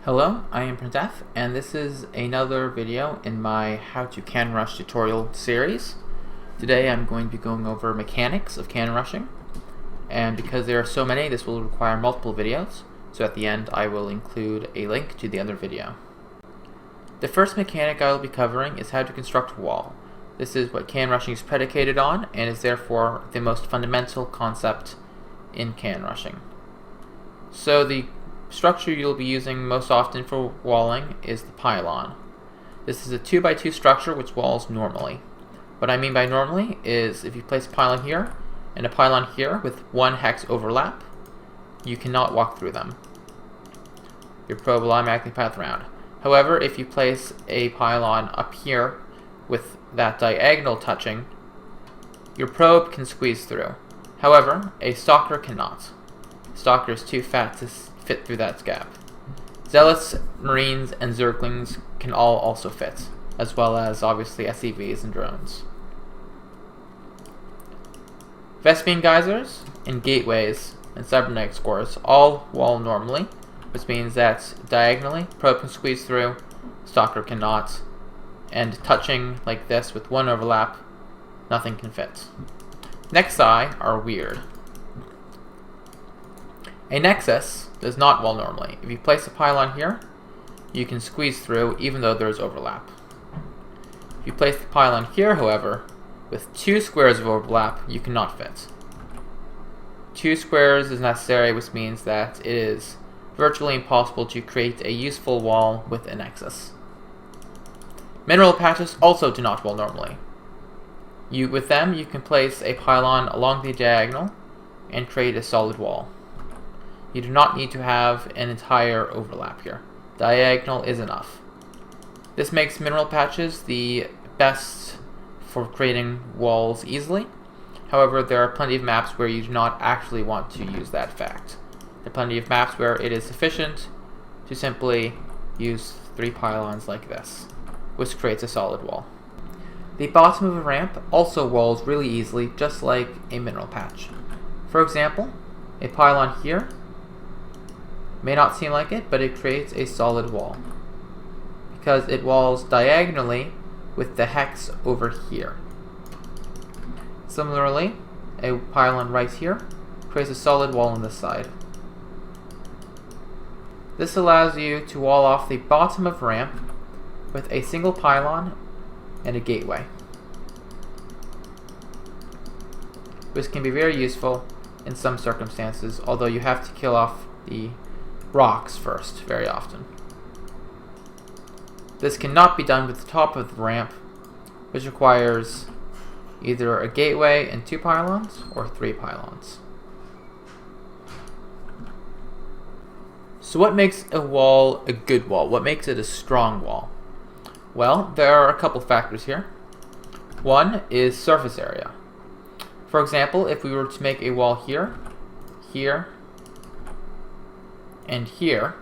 Hello, I am printf, and this is another video in my How to Can Rush tutorial series. Today I'm going to be going over mechanics of can rushing, and because there are so many, this will require multiple videos, so at the end I will include a link to the other video. The first mechanic I will be covering is how to construct a wall. This is what can rushing is predicated on, and is therefore the most fundamental concept in can rushing. So the structure you'll be using most often for walling is the pylon. This is a 2x2 structure which walls normally. What I mean by normally is if you place a pylon here and a pylon here with one hex overlap, you cannot walk through them. Your probe will automatically path around. However, if you place a pylon up here with that diagonal touching, your probe can squeeze through. However, a stalker cannot. Stalker is too fat to fit through that gap. Zealots, Marines, and Zerglings can all also fit, as well as obviously SCVs and drones. Vespene geysers and gateways and cybernetic scores all wall normally, which means that diagonally, probe can squeeze through, stalker cannot, and touching like this with one overlap, nothing can fit. Nexi are weird. A nexus does not wall normally. If you place a pylon here, you can squeeze through even though there is overlap. If you place the pylon here, however, with two squares of overlap, you cannot fit. Two squares is necessary, which means that it is virtually impossible to create a useful wall with a nexus. Mineral patches also do not wall normally. With them, you can place a pylon along the diagonal and create a solid wall. You do not need to have an entire overlap here. Diagonal is enough. This makes mineral patches the best for creating walls easily. However, there are plenty of maps where you do not actually want to use that fact. There are plenty of maps where it is sufficient to simply use three pylons like this, which creates a solid wall. The bottom of a ramp also walls really easily, just like a mineral patch. For example, a pylon here may not seem like it, but it creates a solid wall because it walls diagonally with the hex over here. Similarly, a pylon right here creates a solid wall on this side. This allows you to wall off the bottom of ramp with a single pylon and a gateway, which can be very useful in some circumstances, although you have to kill off the rocks first, very often. This cannot be done with the top of the ramp, which requires either a gateway and two pylons, or three pylons. So what makes a wall a good wall? What makes it a strong wall? Well, there are a couple factors here. One is surface area. For example, if we were to make a wall here, here, and here,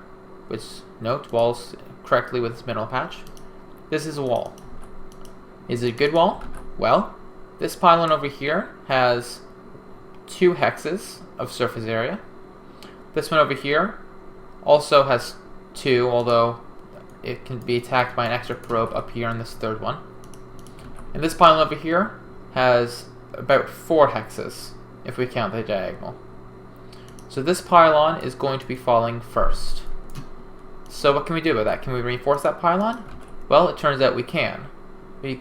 which, note, walls correctly with this mineral patch, this is a wall. Is it a good wall? Well, this pylon over here has two hexes of surface area. This one over here also has two, although it can be attacked by an extra probe up here on this third one. And this pylon over here has about 4 hexes, if we count the diagonal. So this pylon is going to be falling first. So what can we do about that? Can we reinforce that pylon? Well, it turns out we can.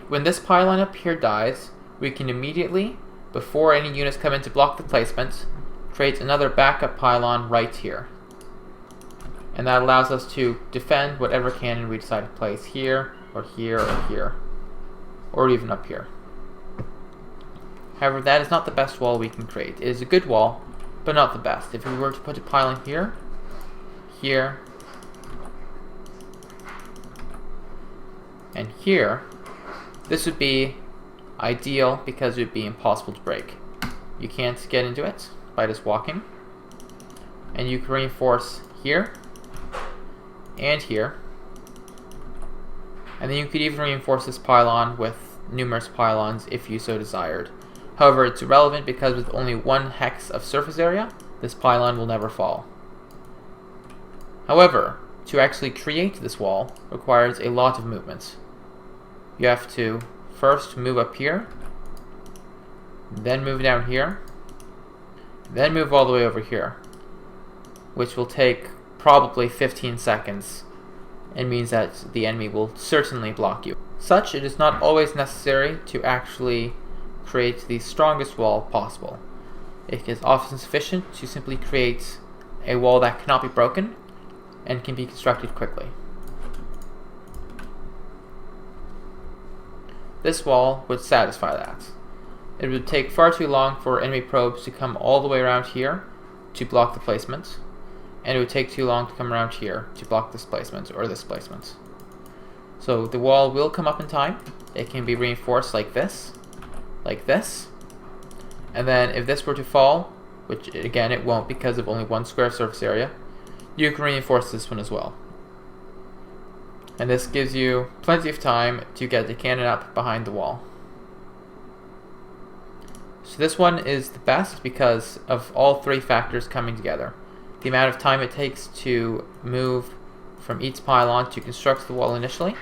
When this pylon up here dies, we can immediately, before any units come in to block the placement, create another backup pylon right here. And that allows us to defend whatever cannon we decide to place here, or here, or here, or even up here. However, that is not the best wall we can create. It is a good wall, but not the best. If we were to put a pylon here, here, and here, this would be ideal because it would be impossible to break. You can't get into it by just walking, and you can reinforce here and here, and then you could even reinforce this pylon with numerous pylons if you so desired. However, it's irrelevant because with only one hex of surface area, this pylon will never fall. However, to actually create this wall requires a lot of movement. You have to first move up here, then move down here, then move all the way over here, which will take probably 15 seconds and means that the enemy will certainly block you. Such, it is not always necessary to actually create the strongest wall possible. It is often sufficient to simply create a wall that cannot be broken and can be constructed quickly. This wall would satisfy that. It would take far too long for enemy probes to come all the way around here to block the placement, and it would take too long to come around here to block this placement or this placement. So the wall will come up in time. It can be reinforced like this, and then if this were to fall, which again it won't because of only one square surface area, you can reinforce this one as well. And this gives you plenty of time to get the cannon up behind the wall. So this one is the best because of all three factors coming together. The amount of time it takes to move from each pylon to construct the wall initially,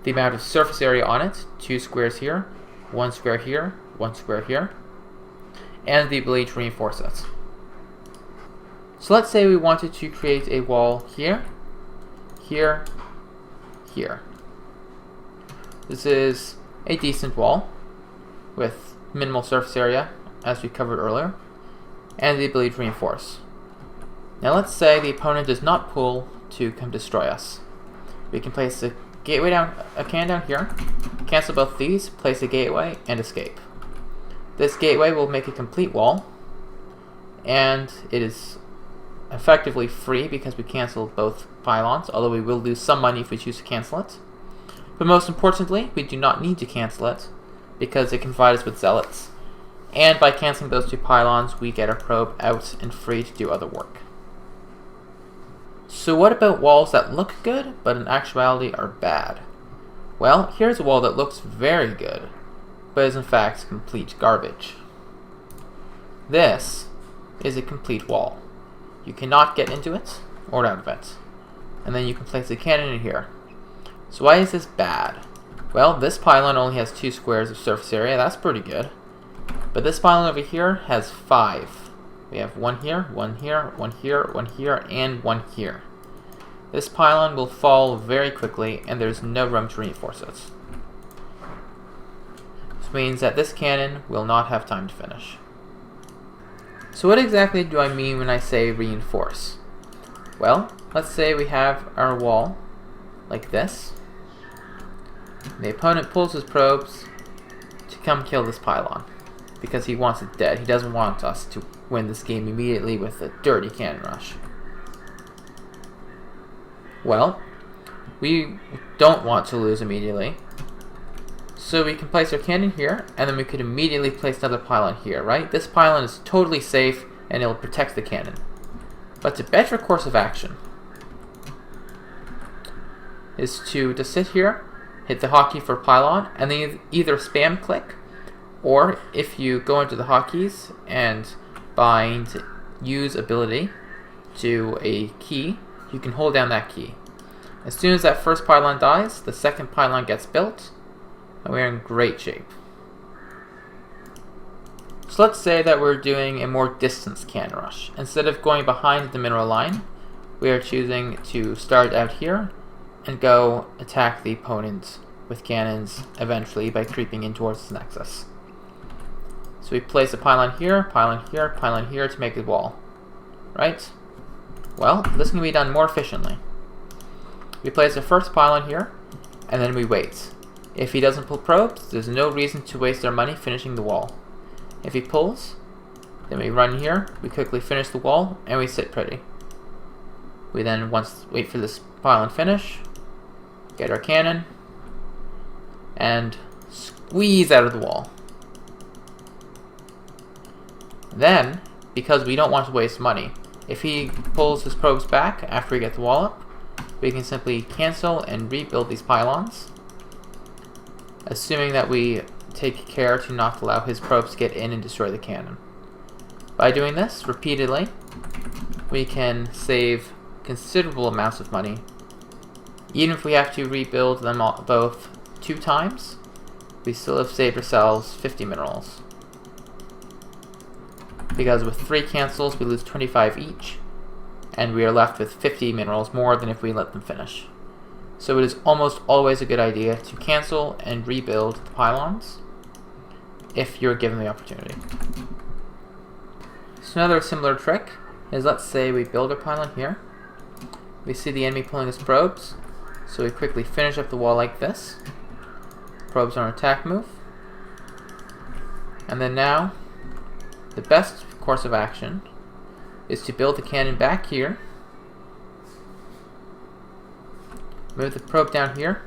the amount of surface area on it, 2 squares here, 1 square here, 1 square here, and the ability to reinforce it. So let's say we wanted to create a wall here, here, here. This is a decent wall with minimal surface area, as we covered earlier, and the ability to reinforce. Now let's say the opponent does not pull to come destroy us. We can place a gateway down, a cannon down here, cancel both these, place a gateway, and escape. This gateway will make a complete wall, and it is effectively free because we canceled both pylons, although we will lose some money if we choose to cancel it. But most importantly, we do not need to cancel it because it can provide us with zealots, and by canceling those 2 pylons we get our probe out and free to do other work. So what about walls that look good but in actuality are bad? Well, here's a wall that looks very good but is in fact complete garbage. This is a complete wall. You cannot get into it or out of it. And then you can place a cannon in here. So why is this bad? Well, this pylon only has 2 squares of surface area. That's pretty good. But this pylon over here has 5. We have 1 here, 1 here, 1 here, 1 here, and 1 here. This pylon will fall very quickly, and there's no room to reinforce it. This means that this cannon will not have time to finish. So what exactly do I mean when I say reinforce? Well, let's say we have our wall like this. The opponent pulls his probes to come kill this pylon because he wants it dead. He doesn't want us to win this game immediately with a dirty cannon rush. Well, we don't want to lose immediately, so we can place our cannon here, and then we could immediately place another pylon here, right? This pylon is totally safe, and it'll protect the cannon. But the better course of action is to just sit here, hit the hotkey for pylon, and then either spam click, or if you go into the hotkeys and bind use ability to a key, you can hold down that key. As soon as that first pylon dies, the second pylon gets built, and we're in great shape. So let's say that we're doing a more distance cannon rush. Instead of going behind the mineral line, we are choosing to start out here and go attack the opponent with cannons eventually by creeping in towards the nexus. So we place a pylon here, pylon here, pylon here to make the wall. Right? Well, this can be done more efficiently. We place the first pylon here, and then we wait. If he doesn't pull probes, there's no reason to waste our money finishing the wall. If he pulls, then we run here, we quickly finish the wall, and we sit pretty. We then wait for this pylon finish, get our cannon, and squeeze out of the wall. Then, because we don't want to waste money, if he pulls his probes back after we get the wall up, we can simply cancel and rebuild these pylons, assuming that we take care to not allow his probes to get in and destroy the cannon. By doing this repeatedly, we can save considerable amounts of money. Even if we have to rebuild them both 2 times, we still have saved ourselves 50 minerals. Because with 3 cancels, we lose 25 each, and we are left with 50 minerals more than if we let them finish. So it is almost always a good idea to cancel and rebuild the pylons if you're given the opportunity. So another similar trick is, let's say we build a pylon here. We see the enemy pulling his probes, so we quickly finish up the wall like this. Probes on attack move. And then now, the best course of action is to build the cannon back here, move the probe down here,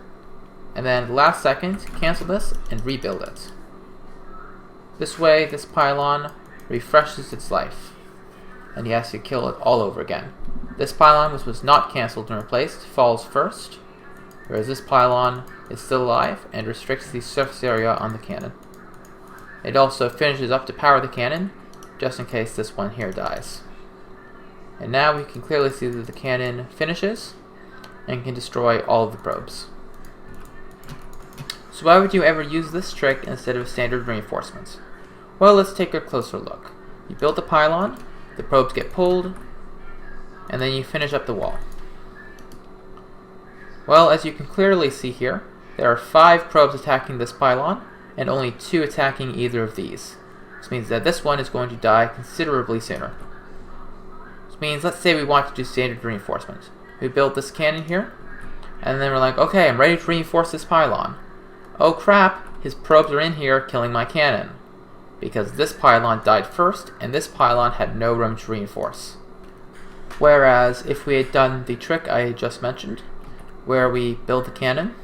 and then last second, cancel this and rebuild it. This way, this pylon refreshes its life, and he has to kill it all over again. This pylon, which was not cancelled and replaced, falls first, whereas this pylon is still alive and restricts the surface area on the cannon. It also finishes up to power the cannon, just in case this one here dies. And now we can clearly see that the cannon finishes and can destroy all of the probes. So why would you ever use this trick instead of standard reinforcements? Well, let's take a closer look. You build the pylon, the probes get pulled, and then you finish up the wall. Well, as you can clearly see here, there are 5 probes attacking this pylon, and only 2 attacking either of these. This means that this one is going to die considerably sooner. This means, let's say we want to do standard reinforcement. We build this cannon here, and then we're like, okay, I'm ready to reinforce this pylon. Oh crap, his probes are in here killing my cannon, because this pylon died first, and this pylon had no room to reinforce. Whereas, if we had done the trick I just mentioned, where we build the cannon,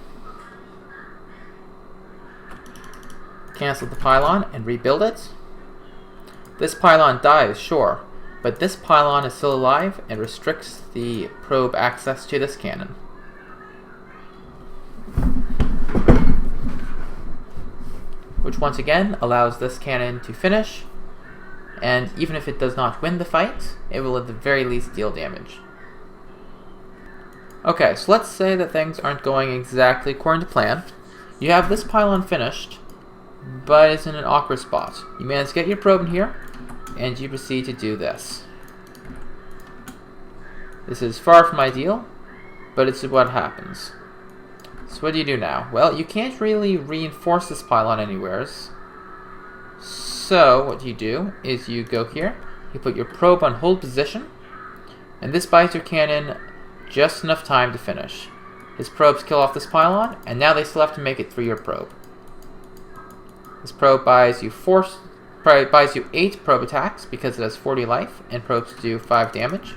cancel the pylon, and rebuild it, this pylon dies, sure, but this pylon is still alive and restricts the probe access to this cannon. Which once again allows this cannon to finish, and even if it does not win the fight, it will at the very least deal damage. Okay, so let's say that things aren't going exactly according to plan. You have this pylon finished, but it's in an awkward spot. You manage to get your probe in here, and you proceed to do this. This is far from ideal, but it's what happens. So what do you do now? Well, you can't really reinforce this pylon anywheres. So what you do is you go here, you put your probe on hold position, and this buys your cannon just enough time to finish. His probes kill off this pylon, and now they still have to make it through your probe. This probe buys you 8 probe attacks because it has 40 life, and probes do 5 damage.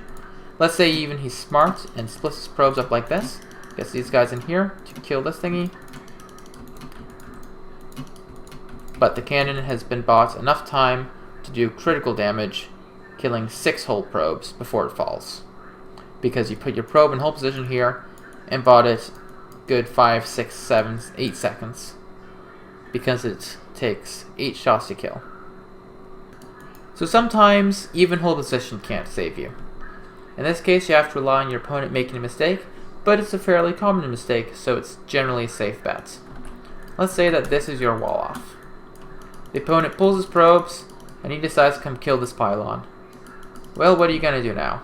Let's say even he's smart and splits his probes up like this. Gets these guys in here to kill this thingy. But the cannon has been bought enough time to do critical damage, killing 6 whole probes before it falls. Because you put your probe in hold position here and bought it good 5, 6, 7, 8 seconds. Because it takes 8 shots to kill. So sometimes even hold position can't save you. In this case, you have to rely on your opponent making a mistake, but it's a fairly common mistake, so it's generally a safe bet. Let's say that this is your wall off. The opponent pulls his probes, and he decides to come kill this pylon. Well, what are you going to do now?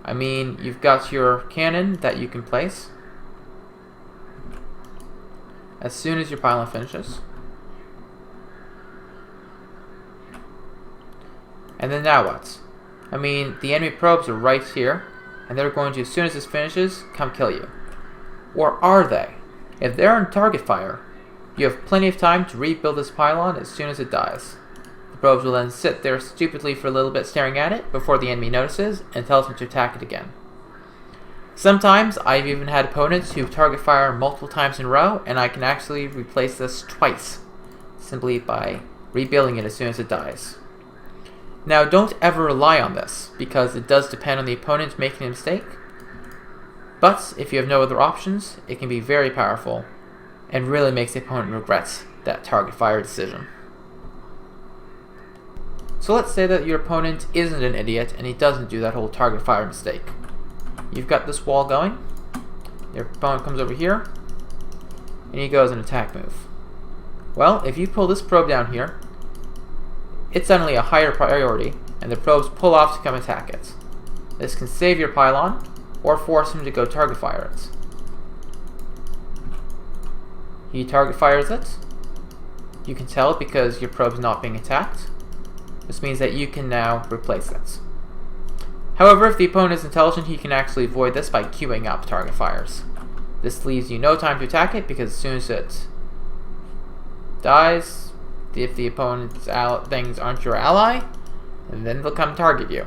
I mean, you've got your cannon that you can place as soon as your pylon finishes. And then now what? I mean, the enemy probes are right here, and they're going to, as soon as this finishes, come kill you. Or are they? If they're on target fire, you have plenty of time to rebuild this pylon as soon as it dies. The probes will then sit there stupidly for a little bit staring at it before the enemy notices and tells them to attack it again. Sometimes I've even had opponents who target fire multiple times in a row, and I can actually replace this twice, simply by rebuilding it as soon as it dies. Now, don't ever rely on this, because it does depend on the opponent making a mistake. But if you have no other options, it can be very powerful, and really makes the opponent regret that target fire decision. So let's say that your opponent isn't an idiot, and he doesn't do that whole target fire mistake. you've got this wall going. Your opponent comes over here, and he goes an attack move. Well, if you pull this probe down here, it's suddenly a higher priority, and the probes pull off to come attack it. This can save your pylon, or force him to go target fire it. He target fires it. You can tell because your probe's not being attacked. This means that you can now replace it. However, if the opponent is intelligent, he can actually avoid this by queuing up target fires. This leaves you no time to attack it, because as soon as it dies, if the opponent's things aren't your ally, and then they'll come target you.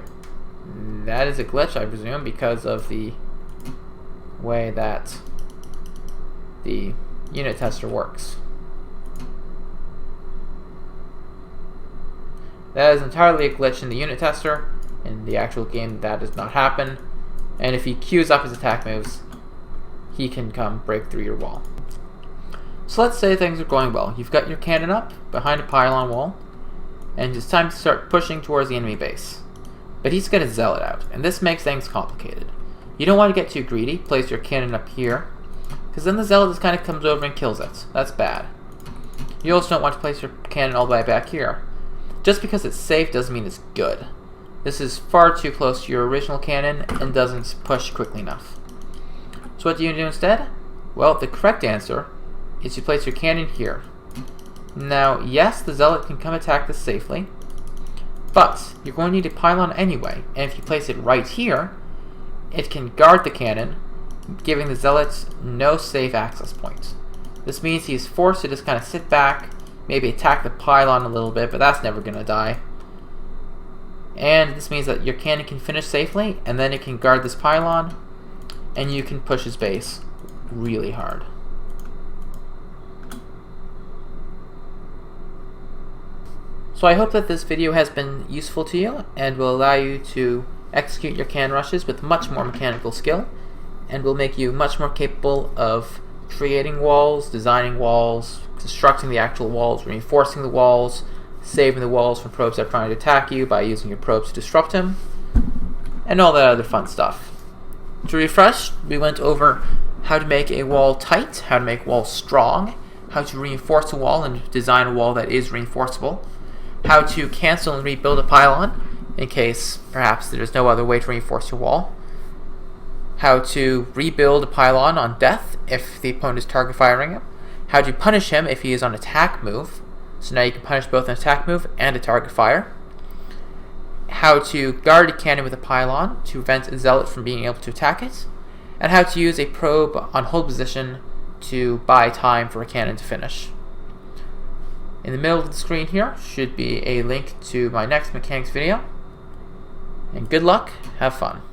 That is a glitch, I presume, because of the way that the unit tester works. That is entirely a glitch in the unit tester. In the actual game, that does not happen. And if he queues up his attack moves, he can come break through your wall. So let's say things are going well. You've got your cannon up behind a pylon wall, and it's time to start pushing towards the enemy base. But he's got a zealot out, and this makes things complicated. You don't want to get too greedy. Place your cannon up here, because then the zealot just kind of comes over and kills it. That's bad. You also don't want to place your cannon all the way back here. Just because it's safe doesn't mean it's good. This is far too close to your original cannon and doesn't push quickly enough. So what do you do instead? Well, the correct answer is you place your cannon here. Now, yes, the zealot can come attack this safely, but you're going to need a pylon anyway, and if you place it right here, it can guard the cannon, giving the zealots no safe access point. This means he's forced to just kind of sit back, maybe attack the pylon a little bit, but that's never going to die. And this means that your cannon can finish safely, and then it can guard this pylon, and you can push his base really hard. So I hope that this video has been useful to you, and will allow you to execute your cannon rushes with much more mechanical skill, and will make you much more capable of creating walls, designing walls, constructing the actual walls, reinforcing the walls, saving the walls from probes that are trying to attack you by using your probes to disrupt him, and all that other fun stuff. To refresh, we went over how to make a wall tight, how to make walls strong, how to reinforce a wall and design a wall that is reinforceable, how to cancel and rebuild a pylon in case perhaps there's no other way to reinforce your wall, how to rebuild a pylon on death if the opponent is target firing him, how to punish him if he is on attack move, so now you can punish both an attack move and a target fire, how to guard a cannon with a pylon to prevent a zealot from being able to attack it, and how to use a probe on hold position to buy time for a cannon to finish. In the middle of the screen here should be a link to my next mechanics video, and good luck, have fun.